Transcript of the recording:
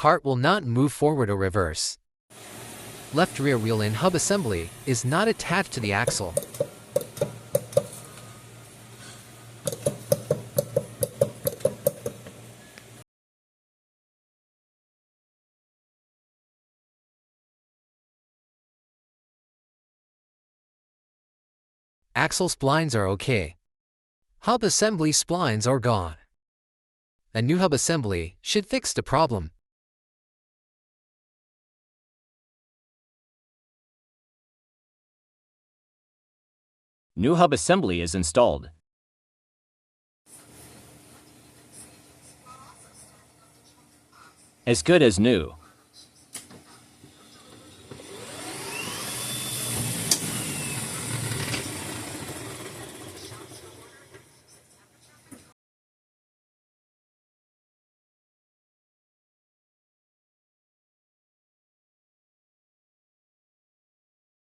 Cart will not move forward or reverse. Left rear wheel in hub assembly is not attached to the axle. Axle splines are okay. Hub assembly splines are gone. A new hub assembly should fix the problem. New hub assembly is installed. As good as new.